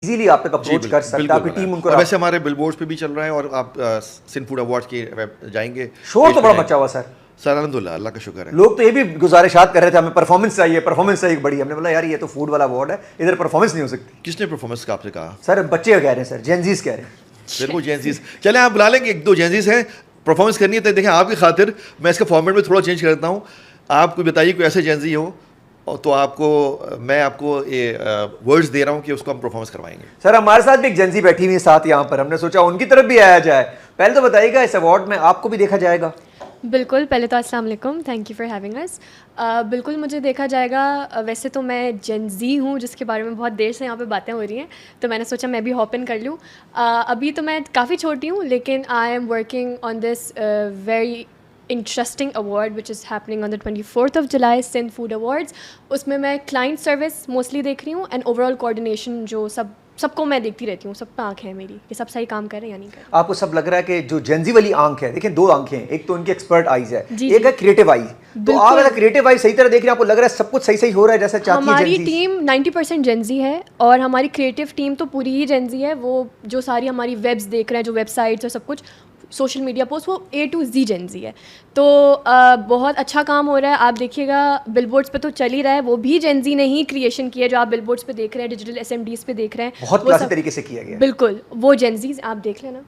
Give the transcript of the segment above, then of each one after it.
Easily आप तक approach कर सकते हैं, आपकी टीम उनको। और वैसे हमारे बिलबोर्ड्स पे भी चल रहा है, और आप सिंध फूड अवार्ड्स के जाएंगे। शोर तो बड़ा मचा हुआ सर। सर अल्हम्दुलिल्लाह, अल्लाह का शुक्र है। लोग तो ये भी गुजारिशात कर रहे थे, हमें परफॉर्मेंस चाहिए, परफॉर्मेंस चाहिए बड़ी। हमने बोला यार ये तो फूड वाला अवार्ड है, इधर परफॉर्मेंस नहीं हो सकती। किसने परफॉर्मेंस का आपसे कहा? सर बच्चे कह रहे हैं सर, जेनजीज कह रहे हैं। फिर वो जेंजीज, चले आप बुला लेंगे, एक दो जेंजीज हैं, परफॉर्मेंस करनी है तो देखें आपकी खातिर मैं इसका फॉर्मेट में थोड़ा चेंज करता हूँ। आप कोई बताइए कोई ऐसे जेंजी हो, तो मैं आपको ये वर्ड्स दे रहा हूँ कि उसको हम परफॉर्मेंस करवाएंगे। सर हमारे साथ भी एक जेंजी बैठी हुई है साथ यहाँ पर, हमने सोचा उनकी तरफ भी आया जाए। पहले तो बताइएगा इस अवार्ड में आपको भी देखा जाएगा? बिल्कुल, पहले तो अस्सलाम वालेकुम, thank you for having us. बिल्कुल मुझे देखा जाएगा। वैसे तो मैं जेन ज़ी हूँ जिसके बारे में बहुत देर से यहाँ पे बातें हो रही हैं, तो मैंने सोचा मैं भी हॉप इन कर लूँ। अभी तो मैं काफ़ी छोटी हूँ, लेकिन I am working on this very interesting award which is happening on the 24th of July, Sindh food awards. उसमें मैं क्लाइंट सर्विस मोस्टली देख रही हूँ एंड ओवरऑल कोऑर्डिनेशन, जो सबको मैं देखती रहती हूँ, सब पे आँख है मेरी कि सब सही काम कर रहे हैं या नहीं कर रहे। आपको सब लग रहा है कि जो जेंजी वाली आंख है, देखिए दो आंखें हैं, एक तो उनकी एक्सपर्ट आईज है, एक है क्रिएटिव आई। तो आप अगर क्रिएटिव आई सही तरह देख रहे हैं, आपको लग रहा है सब कुछ सही सही हो रहा है जैसे चाहती है हमारी टीम 90% जेंजी है और हमारी क्रिएटिव टीम तो पूरी ही जेंजी है। वो जो सारी हमारी वेब्स देख रहे हैं, जो वेबसाइट्स और सब कुछ सोशल मीडिया पोस्ट, वो A to Z जेंजी है। तो बहुत अच्छा काम हो रहा है। आप देखिएगा बिलबोर्ड्स पे तो चल ही रहा है, वो भी जेंजी ने ही क्रिएशन किया, जो आप बिलबोर्ड्स पे देख रहे हैं, डिजिटल SMDs पे देख रहे हैं, बहुत क्लासी तरीके से किया गया। बिल्कुल वो जेंजीज आप देख लेना,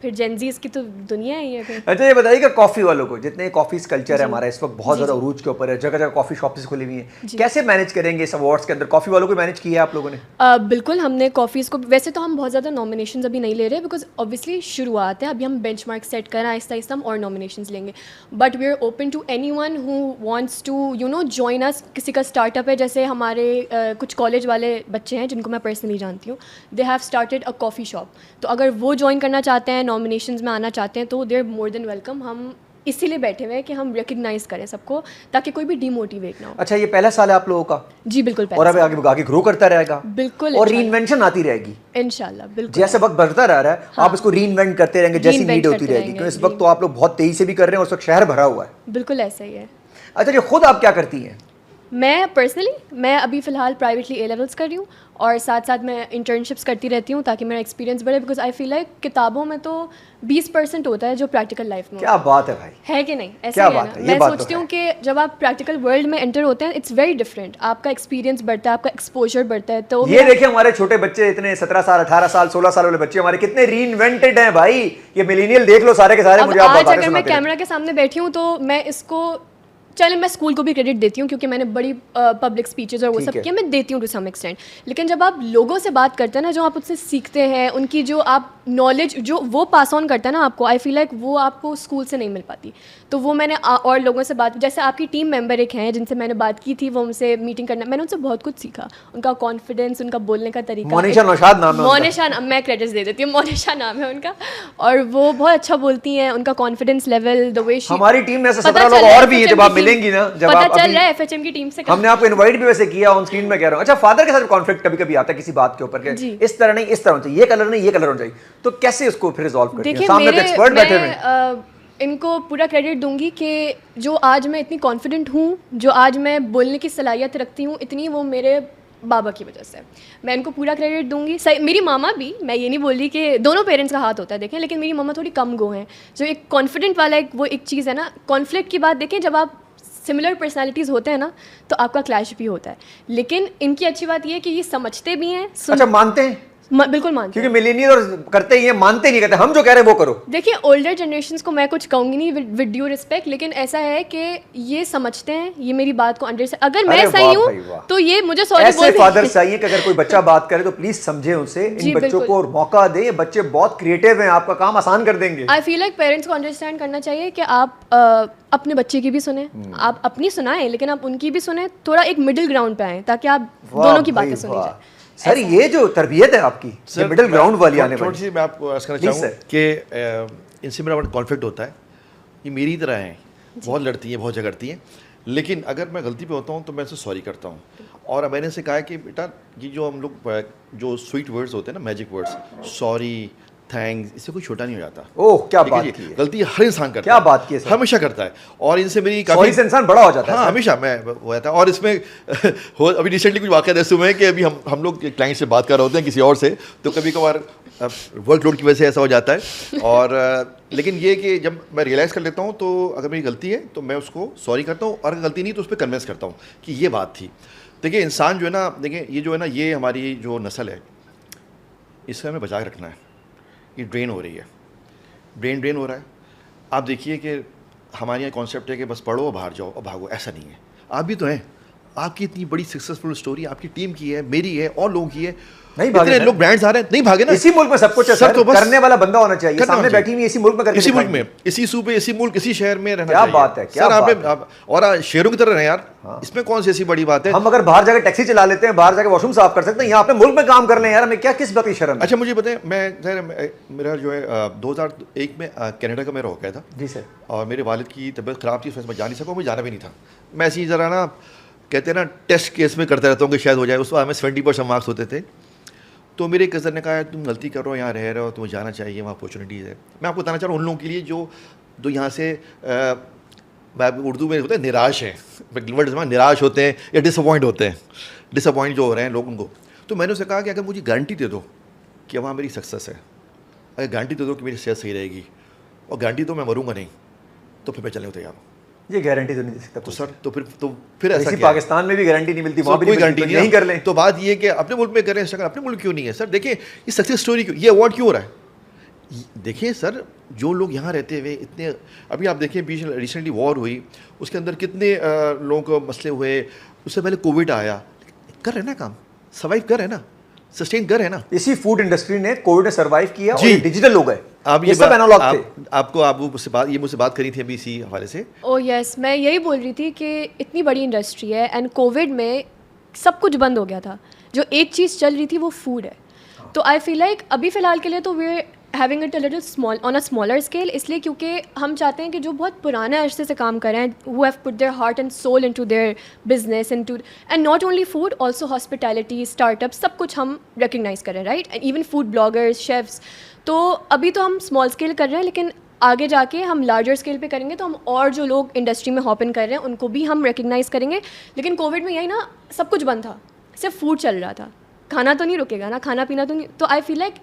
फिर जेंजीज की तो दुनिया है ये। फिर अच्छा ये बताइएगा कॉफ़ी वालों को, जितने कॉफ़ी कल्चर है हमारा इस वक्त बहुत ज़्यादा उरूज के ऊपर है, जगह जगह कॉफ़ी शॉप्स खुली हुई हैं, कैसे मैनेज करेंगे इस अवार्ड्स के अंदर? कॉफ़ी वालों को मैनेज किया है आप लोगों ने? बिल्कुल, हमने कॉफ़ीज़ को, वैसे तो हम बहुत ज़्यादा नॉमिनेशंस अभी नहीं ले रहे बिकॉज ऑब्वियसली शुरुआत है, अभी हम बेंचमार्क सेट कर रहे हैं, आहिस्ता आहिस्ता हम और नॉमिनेशंस लेंगे। But we are open to anyone who wants to join us. किसी का स्टार्टअप है, जैसे हमारे कुछ कॉलेज वाले बच्चे हैं जिनको मैं पर्सनली जानती हूँ, they have started a coffee shop. तो अगर वो ज्वाइन करना चाहते हैं, नॉमिनेशंस में आना चाहते हैं, तो they are more than welcome. हम इसीलिए बैठे हुए हैं कि हम रिकग्नाइज करें सबको, ताकि कोई भी डिमोटिवेट ना हो। अच्छा ये पहला साल है आप लोगों का? जी बिल्कुल। और अब आगे ग्रो करता रहेगा? बिल्कुल। और रीइन्वेंशन आती रहेगी इंशाल्लाह। बिल्कुल, जैसे वक्त बढ़ता रह रहा है आप इसको रीइन्वेंट करते रहेंगे जैसी नीड होती रहेगी, क्योंकि इस वक्त तो आप लोग बहुत तेजी से भी कर रहे हैं, उस वक्त शहर भरा हुआ है। बिल्कुल ऐसा ही है। अच्छा जो खुद आप क्या करती हैं? मैं पर्सनली, मैं अभी फ़िलहाल प्राइवेटली A levels कर रही हूँ और साथ साथ मैं इंटर्नशिप्स करती रहती हूँ ताकि मेरा एक्सपीरियंस बढ़े, बिकॉज आई फील लाइक किताबों में तो 20% होता है जो प्रैक्टिकल लाइफ में। क्या बात है भाई, है कि नहीं? ऐसा क्या ही है बात ना? है, मैं सोचती हूँ कि जब आप प्रैक्टिकल वर्ल्ड में एंटर होते हैं, इट्स वेरी डिफरेंट, आपका एक्सपीरियंस बढ़ता है, आपका एक्सपोजर बढ़ता है। तो ये देखिए हमारे छोटे बच्चे, इतने 17 साल 18 साल 16 साल वाले बच्चे हमारे कितने रीइन्वेंटेड हैं भाई। ये मिलेनियल देख लो सारे के सारे। मुझे आप आज अगर मैं कैमरा के सामने बैठी हूँ तो मैं इसको, चले मैं स्कूल को भी क्रेडिट देती हूँ क्योंकि मैंने बड़ी पब्लिक स्पीचेस और वो सब किया, मैं देती हूँ टू सम एक्सटेंट। लेकिन जब आप लोगों से बात करते हैं ना, जो आप उससे सीखते हैं, उनकी जो आप नॉलेज जो वो पास ऑन करता है ना आपको, आई फील लाइक वो आपको स्कूल से नहीं मिल पाती। तो वो मैंने और लोगों से बात, जैसे आपकी टीम मेंबर एक हैं जिनसे मैंने बात की थी, वो उनसे मीटिंग करना, मैंने उनसे बहुत कुछ सीखा, उनका कॉन्फिडेंस, उनका बोलने का तरीका। मोनिशा नौशाद नाम है उनका। मोनिशा, मैं क्रेडिट्स दे देती हूँ, मोनिशा नाम है उनका, और वो बहुत अच्छा बोलती हैं, उनका confidence level, the way she. हमारी टीम में ऐसे 17 लोग और भी हैं, जब आप मिलेंगी ना, जब पता चल रहा है FHM की टीम से। हमने आपको इनवाइट भी वैसे किया ऑन स्क्रीन में कह रहा हूँ। अच्छा फादर के साथ कॉन्फ्लिक्ट कभी कभी आता है किसी बात के ऊपर के, इस तरह नहीं इस तरह होना चाहिए, ये कलर नहीं ये कलर होना चाहिए, तो कैसे उसको फिर रिजॉल्व करते हैं? सामने तो एक्सपर्ट बैठे हुए हैं। इनको पूरा क्रेडिट दूंगी कि जो आज मैं इतनी कॉन्फिडेंट हूँ, जो आज मैं बोलने की सलाहियत रखती हूँ इतनी, वो मेरे बाबा की वजह से। मैं इनको पूरा क्रेडिट दूंगी। सही, मेरी मामा भी, मैं ये नहीं बोल रही कि दोनों पेरेंट्स का हाथ होता है देखें, लेकिन मेरी मामा थोड़ी कम गो हैं। जो एक कॉन्फिडेंट वाला एक वो एक चीज़ है ना, कॉन्फ्लिक्ट की बात देखें, जब आप सिमिलर पर्सनालिटीज़ होते हैं ना तो आपका क्लैश भी होता है, लेकिन इनकी अच्छी बात ये है कि ये समझते भी हैं। अच्छा मानते हैं? बिल्कुल मानते हैं, क्योंकि मिलेनियल और करते ही हैं, मानते नहीं, कहते हम जो कह रहे हैं वो करो। देखिए ओल्डर जनरेशंस को मैं कुछ कहूँगी नहीं, विद ड्यू रिस्पेक्ट, लेकिन ऐसा है कि ये समझते हैं, ये मेरी बात को अंडरस्टैंड, अगर मैं सही हूँ तो ये मुझे सॉरी बोल ऐसे फादर चाहिए कि अगर कोई बच्चा बात करे तो प्लीज समझे उसे, इन बच्चों को मौका दे, बच्चे बहुत क्रिएटिव हैं, आपका काम आसान कर देंगे। आई फील लाइक पेरेंट्स को अंडरस्टैंड करना चाहिए कि आप अपने बच्चे की भी सुने, आप अपनी सुनाएं, लेकिन आप उनकी भी सुने, थोड़ा एक मिडिल ग्राउंड पे आए ताकि आप दोनों की बातें सुनी जाए। सर ये जो तरबियत है आपकी, ये मिडिल ग्राउंड वाली आने वाली, थोड़ी सी मैं आपको अर्ज करना चाहूँगा कि इनसे मेरा बड़ा कॉन्फ्लिक्ट होता है। ये मेरी तरह हैं, बहुत लड़ती हैं, बहुत झगड़ती हैं, लेकिन अगर मैं गलती पे होता हूँ तो मैं उसे सॉरी करता हूँ। और मैंने से कहा कि बेटा ये जो हम लोग जो स्वीट वर्ड्स होते हैं ना, मैजिक वर्ड्स, सॉरी, थैंक्स, इससे कोई छोटा नहीं हो जाता। ओह क्या ठीक है बात जी, की है, गलती हर इंसान करता क्या है, बात की है सर, हमेशा करता है, और इनसे मेरी सॉरी काफ़ी से इंसान बड़ा हो जाता है हाँ सर। हमेशा मैं हुआ था। और इसमें अभी रिसेंटली कुछ वाक़या ऐसे हुए हैं कि अभी हम लोग क्लाइंट से बात कर रहे होते हैं किसी और से, तो कभी कभार वर्कलोड की वजह से ऐसा हो जाता है। और लेकिन ये कि जब मैं रियलाइज़ कर लेता हूँ तो अगर मेरी गलती है तो मैं उसको सॉरी करता हूँ, और अगर गलती नहीं तो उस पर कन्विंस करता हूँ कि ये बात थी। देखिए इंसान जो है ना, देखिए ये जो है ना, ये हमारी जो नस्ल है इसे हमें बचा के रखना है। ये ड्रेन हो रही है, ब्रेन ड्रेन हो रहा है। आप देखिए कि हमारे यहाँ कॉन्सेप्ट है कि बस पढ़ो और बाहर जाओ और भागो, ऐसा नहीं है। आप भी तो हैं, आपकी इतनी बड़ी सक्सेसफुल स्टोरी आपकी टीम की है, मेरी है, और लोगों की है, नहीं भागे इतने लोग ब्रांड्स आ रहे हैं, नहीं भागे ना। इसी मुल्क में सब कुछ है सर, तो बस करने वाला बंदा होना चाहिए, करना सामने चाहिए। बैठी हुई इसी मुल्क में करके इसी मुल्क दिखाएंगे। में, इसी सूबे, इसी मुल्क, इसी शहर में रहना क्या चाहिए। बात है, क्या सर बात आपने और शेरों की तरह रहें यार, इसमें कौन सी ऐसी बड़ी बात है। हम अगर बाहर जाकर टैक्सी चला लेते हैं, बाहर जाकर वॉशरूम साफ कर सकते हैं, यहाँ पे मुल्क में काम कर लें यार, हमें क्या किस बात की शर्म है। अच्छा मुझे बताएं, मेरा जो है 2001 में कनाडा का मेरा हो गया था जी सर, और मेरे वालिद की तबीयत ख़राब थी, मैं जा नहीं सका, मुझे जाना भी नहीं था। मैं ऐसी ज़रा ना कहते हैं ना टेस्ट केस में करता रहता हूँ कि शायद हो जाए। उस वक्त हमें 70% मार्क्स होते थे। तो मेरे कज़न ने कहा तुम गलती कर रहे हो, यहाँ रह रहे हो, तुम्हें जाना चाहिए, वहाँ अपॉर्चुनिटीज़ है। मैं आपको बताना चाह रहा हूँ उन लोगों के लिए जो यहाँ से उर्दू में होते हैं निराश हैं, निराश होते हैं या डिसअपॉइंट होते हैं, डिसअपॉइंट जो हो रहे हैं लोग उनको। तो मैंने उससे कहा कि अगर मुझे गारंटी दे दो कि वहाँ मेरी सक्सेस है, अगर गारंटी दे दो कि मेरी सेहत सही रहेगी, और गारंटी दो मैं मरूंगा नहीं, तो फिर मैं चलने को तैयार हूँ। ये गारंटी तो नहीं दे सकता तो सर तो फिर ऐसा क्या पाकिस्तान में भी गारंटी नहीं मिलती, वहाँ भी कोई नहीं गारंटी मिलती, नहीं नहीं कर लें। तो बात ये कि अपने मुल्क में करें, अपने मुल्क क्यों नहीं है सर। देखिए ये सक्सेस स्टोरी क्यों, ये अवार्ड क्यों हो रहा है। देखिए सर जो लोग यहाँ रहते हुए इतने, अभी आप देखिए बीच रिसेंटली वॉर हुई, उसके अंदर कितने लोगों को मसले हुए, उससे पहले कोविड आया, कर रहे ना काम, सर्वाइव कर रहे ना, सस्टेन कर रहे ना। इसी फूड इंडस्ट्री ने कोविड में सर्वाइव किया और जी। ये डिजिटल हो गए। आप ये सब एनालॉग थे। आप मुझसे बात करी थी अभी इसी हवाले से। ओह यस, मैं यही बोल रही थी कि इतनी बड़ी इंडस्ट्री है एंड कोविड में सब कुछ बंद हो गया था, जो एक चीज़ चल रही थी वो फूड है। तो आई फील लाइक अभी फ़िलहाल के लिए तो we having it a little small on a smaller scale, इसलिए क्योंकि हम चाहते हैं कि जो बहुत पुराने अरसे से काम कर रहे हैं, who have put their heart and soul into their business, into and not only food, also hospitality, startup, सब कुछ हम रिकग्नाइज कर रहे हैं, right, and even food bloggers, chefs. तो अभी तो हम स्मॉल स्केल कर रहे हैं, लेकिन आगे जाके हम लार्जर स्केल पे करेंगे तो हम और जो लोग इंडस्ट्री में हॉप इन कर रहे हैं उनको भी हम रिकग्नाइज करेंगे। लेकिन कोविड में यही ना, सब कुछ बंद था, सिर्फ फूड चल रहा था, खाना तो नहीं रुकेगा ना, खाना पीना तो नहीं। तो आई फील लाइक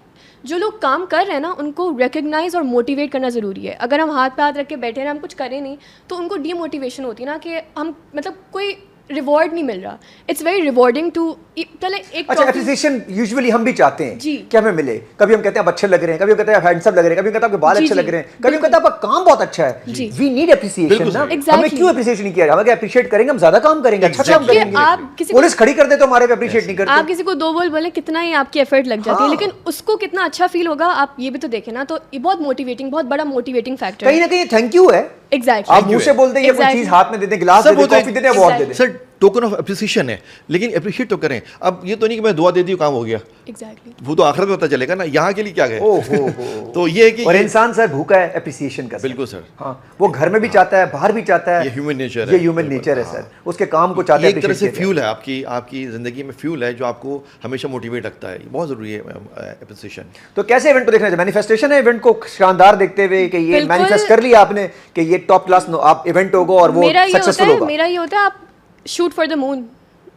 जो लोग काम कर रहे हैं ना उनको रिकग्नाइज और मोटिवेट करना ज़रूरी है। अगर हम हाथ पे हाथ रख के बैठे रहे, हम कुछ करें नहीं, तो उनको डीमोटिवेशन होती है ना कि हम मतलब कोई रिवॉर्ड नहीं मिल रहा। इट्स वेरी रिवॉर्डिंग टू पहले एक अच्छा एप्रिसिएशन यूजुअली हम भी चाहते हैं जी कि हमें मिले। कभी हम कहते हैं आप अच्छे लग रहे हैं, कभी हम कहते हैं आप हैंडसम लग रहे हैं, कभी हम कहते हैं आपके बाल अच्छे लग रहे हैं, कभी हम कहते हैं आपका काम बहुत अच्छा है। वी नीड एप्रिसिएशन ना, हमें क्यों एप्रिसिएशन नहीं किया? हमें अप्रिशिएट करेंगे, हम ज्यादा काम करेंगे, अच्छा काम करेंगे। आप किसी पुलिस खड़ी कर दे तो हमारे पे अप्रिशिएट नहीं करते। आप किसी को दो बोल बोले कितना ही आपकी एफर्ट लग जाती है, लेकिन उसको कितना अच्छा फील होगा आप ये भी तो देखें ना। तो ये बहुत मोटिवेटिंग, बहुत बड़ा मोटिवेटिंग फैक्टर है। कहीं ना कहीं थैंक यू है। एग्जैक्टली, आप मुंह से बोलते हैं, ये कोई चीज हाथ में दे दें, गिलास दे दें, कॉफी दे दें, अवार्ड दे दें। सर टोकन ऑफ एप्रिसिएशन है, लेकिन एप्रिशिएट तो करें। अब ये तो नहीं कि मैं दुआ दे दी काम हो गया, एग्जैक्टली, वो तो आखिरत में पता चलेगा ना, यहाँ के लिए क्या गए। ओहो तो ये है कि और इंसान सर भूखा है एप्रिसिएशन का। बिल्कुल सर, हाँ, वो घर में भी चाहता है, बाहर भी चाहता है। ये ह्यूमन नेचर ये ह्यूमन नेचर है सर, उसके काम को चाहते हैं। हैं। एक तरह से फ्यूल है आपकी जिंदगी में, फ्यूल है जो आपको हमेशा मोटिवेट रखता है। बहुत जरूरी है एप्रिसिएशन। तो कैसे इवेंट को देखना चाहिए? मैनिफेस्टेशन है इवेंट को शानदार देखते हुए कि ये मैनिफेस्ट कर लिया आपने कि ये टॉप क्लास आप इवेंट होगा और वो सक्सेसफुल होगा। मेरा ये होता है आप shoot for the moon,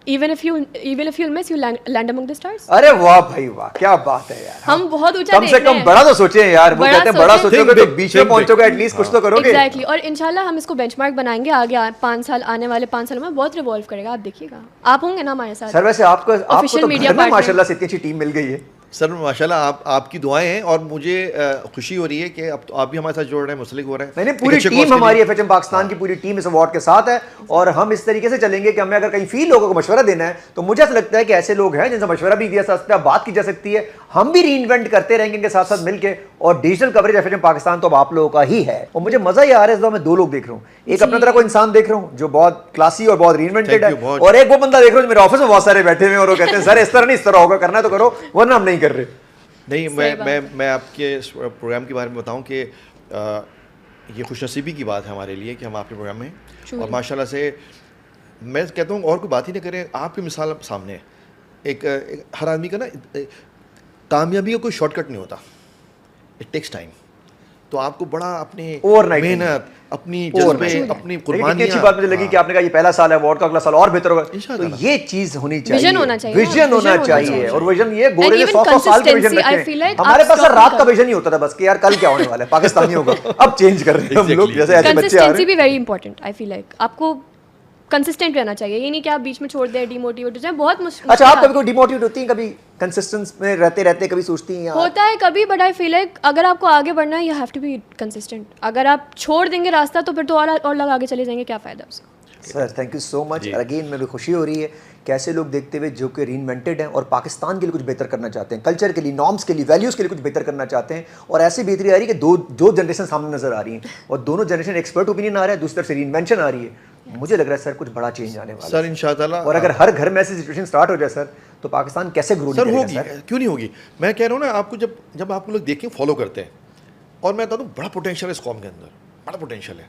even if you'll miss, you land among the stars. अरे वाह भाई वाह, क्या बात है यार। हम बहुत ऊंचा कम से कम बड़ा तो सोचे यार। वो कहते हैं बड़ा सोचोगे तो बीच में पहुंचोगे, एटलीस्ट कुछ तो करोगे। एग्जैक्टली, और इंशाल्लाह हम इसको बेंचमार्क बनाएंगे आगे 5 साल, आने वाले 5 सालों में बहुत रिवॉल्व करेगा, आप देखिएगा। आप होंगे ना हमारे साथ सर? वैसे आपको ऑफिशियल मीडिया तो माशाल्लाह से इतनी अच्छी टीम मिल गई है सर, माशाल्लाह आपकी दुआएं हैं और मुझे खुशी हो रही है कि अब तो आप भी हमारे साथ जोड़ रहे हैं, मुस्लिक हो रहे हैं। नहीं, पूरी टीम हमारी एफएचएम पाकिस्तान की पूरी टीम इस अवार्ड के साथ है और हम इस तरीके से चलेंगे कि हमें अगर कहीं फील लोगों को मशवरा देना है तो मुझे ऐसा लगता है कि ऐसे लोग हैं जिनसे मशवरा भी दिया जा सकता है, बात की जा सकती है, हम भी रीइन्वेंट करते रहेंगे इनके साथ साथ मिलकर। और डिजिटल कवरेज एफएचएम पाकिस्तान तो अब आप लोगों का ही है और मुझे मजा ही आ रहा है। इस दौर में 2 लोग देख रहा हूँ, एक अपना तरह को इंसान देख रहा हूँ जो बहुत क्लासी और बहुत रीइन्वेंटेड है, और एक वो बंदा देख रहा हूँ मेरे ऑफिस में बहुत सारे बैठे हुए और वो कहते हैं सर इस तरह नहीं, इस तरह होगा, करना है तो करो वरना हम नहीं कर रहे। नहीं, मैं आपके प्रोग्राम के बारे में बताऊं कि ये खुशनसीबी की बात है हमारे लिए कि हम आपके प्रोग्राम में हैं और माशाल्लाह से मैं कहता हूं और कोई बात ही नहीं करें, आपकी मिसाल सामने है। एक हर आदमी का ना कामयाबी का कोई शॉर्टकट नहीं होता, इट टेक्स टाइम। तो आपको बड़ा अपने Overnight मेहनत, अपनी Overnight। जज्बे, Overnight। अपनी लेकिन कितनी अच्छी कुर्बानियां, बात मुझे लगी कि आपने कहा ये पहला साल है, अवार्ड का अगला साल और बेहतर होगा। तो इंशाअल्लाह। ये चीज होनी चाहिए, Vision होना चाहिए ना, विजन vision होना होना चाहिए। चाहिए। और विजन ये गोरे And ने even 100 साल का विजन consistency, I रखे feel हैं। like हमारे आप पास stop रात नहीं का कर- विजन ही होता था बस कि यार कल क्या होने वाला है, पाकिस्तानियों का। अब चेंज कर रहे हैं हम लोग, जैसे ऐसे बच्चे आ कंसिस्टेंसी रहे भी very important I feel like. आपको कंसिस्टेंट रहना चाहिए, ये नहीं कि आप बीच में छोड़ दें, डिमोटिवेट हो जाए, बहुत मुश्किल। अच्छा, आप कभी कोई डिमोटिवेट होती हैं, कभी कंसिस्टेंस में रहते रहते कभी सोचती हैं यार होता है कभी, बट आई फील लाइक अगर आपको आगे बढ़ना है, you have to be consistent. अगर आप छोड़ देंगे रास्ता तो फिर तो और लोग आगे चले जाएंगे, क्या फ़ायदा उसका। Sir thank you so much. Again मेरे को खुशी हो रही है कैसे लोग देखते हुए जो कि रीइन्वेंटेड हैं और पाकिस्तान के लिए कुछ बेहतर करना चाहते हैं, कल्चर के लिए, नॉर्म्स के लिए, वैल्यूज़ के लिए कुछ बेहतर करना चाहते हैं। और ऐसी बेहतरी आ रही है कि दो जनरेशन सामने नजर आ रही हैं और दोनों जनरेशन एक्सपर्ट ओपिनियन आ रहा है, दूसरी तरफ से रीइन्वेंशन आ रही है। मुझे लग रहा है सर कुछ बड़ा चेंज आने वाला सर है। इंशाअल्लाह। और अगर हर घर में ऐसी सिचुएशन स्टार्ट हो जाए सर, तो पाकिस्तान कैसे ग्रो सर करेगा होगी, सर? क्यों नहीं होगी। मैं कह रहा हूँ ना आपको, जब आपको लोग देखें, फॉलो करते हैं, और मैं बता दूँ बड़ा पोटेंशियल है इस कॉम के अंदर, बड़ा पोटेंशियल है।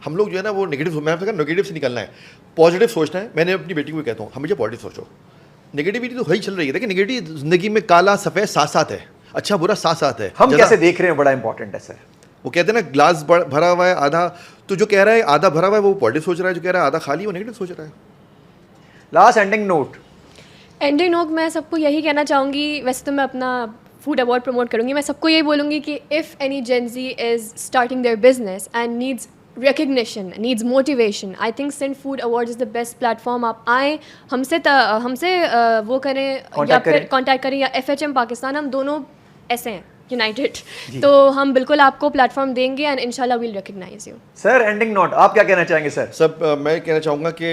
हम लोग जो है ना वो नेगेटिव, मैं आपसे कहा नेगेटिव से निकलना है, पॉजिटिव सोचना है। मैंने अपनी बेटी को भी कहता हूँ हमेशा पॉजिटिव सोचो, नेगेटिविटी तो वही चल रही है। देखिए नेगेटिव जिंदगी में काला सफ़ेद साथ साथ है, अच्छा बुरा साथ साथ है। हम ज़रा- कैसे देख रहे हैं बड़ा इंपॉर्टेंट है सर। वो कहते हैं ना ग्लास भरा हुआ है आधा, तो जो कह रहा है आधा भरा हुआ है वो पॉजिटिव सोच रहा है, जो कह रहा है आधा खाली वो नेगेटिव सोच रहा है। Last ending note. Ending note मैं सबको यही कहना चाहूँगी, वैसे तो मैं अपना फूड अवार्ड प्रमोट करूँगी, मैं सबको यही बोलूँगी कि if any Gen Z is starting their business and needs recognition, needs motivation, I think Sind Food Awards is the best platform। आप आए हमसे वो करें या फिर कांटेक्ट करें, या FHM पाकिस्तान, हम दोनों ऐसे हैं यूनाइटेड, तो हम बिल्कुल आपको प्लेटफॉर्म देंगे एंड इंशाल्लाह will recognise you. Sir ending note आप क्या कहना चाहेंगे सर? सब मैं कहना चाहूँगा कि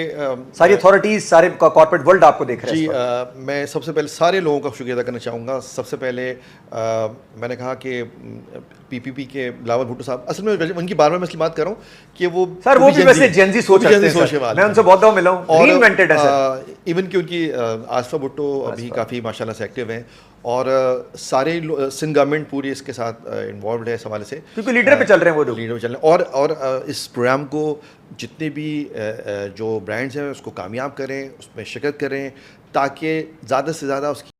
सारी अथॉरिटीज, सारे कॉर्पोरेट वर्ल्ड आपको देख रहे हैं जी, इस वक्त। मैं सबसे पहले सारे लोगों का शुक्रिया अदा करना चाहूँगा। सबसे पहले मैंने कहा कि PPP के बिलावल भुट्टो साहब, असल में उनकी बार बार मैं इसलिए बात कर रहा हूँ कि वो सर वो भी वैसे जेनजी सोच रखते हैं सर। वाले मैं उनसे बहुत दफा मिला हूँ, रीइन्वेंटेड है सर। इवन कि उनकी आसफा भुट्टो अभी काफ़ी माशाल्लाह से एक्टिव हैं, और सारे सिंध गवर्नमेंट पूरी इसके साथ इन्वॉल्व है इस हवाले से, क्योंकि लीडर पे चल रहे हैं वो लोग। लीडर पे चल रहे हैं। और इस प्रोग्राम को जितने भी जो ब्रांड्स हैं उसको कामयाब करें, उसमें शिरकत करें, ताकि ज़्यादा से ज़्यादा उसकी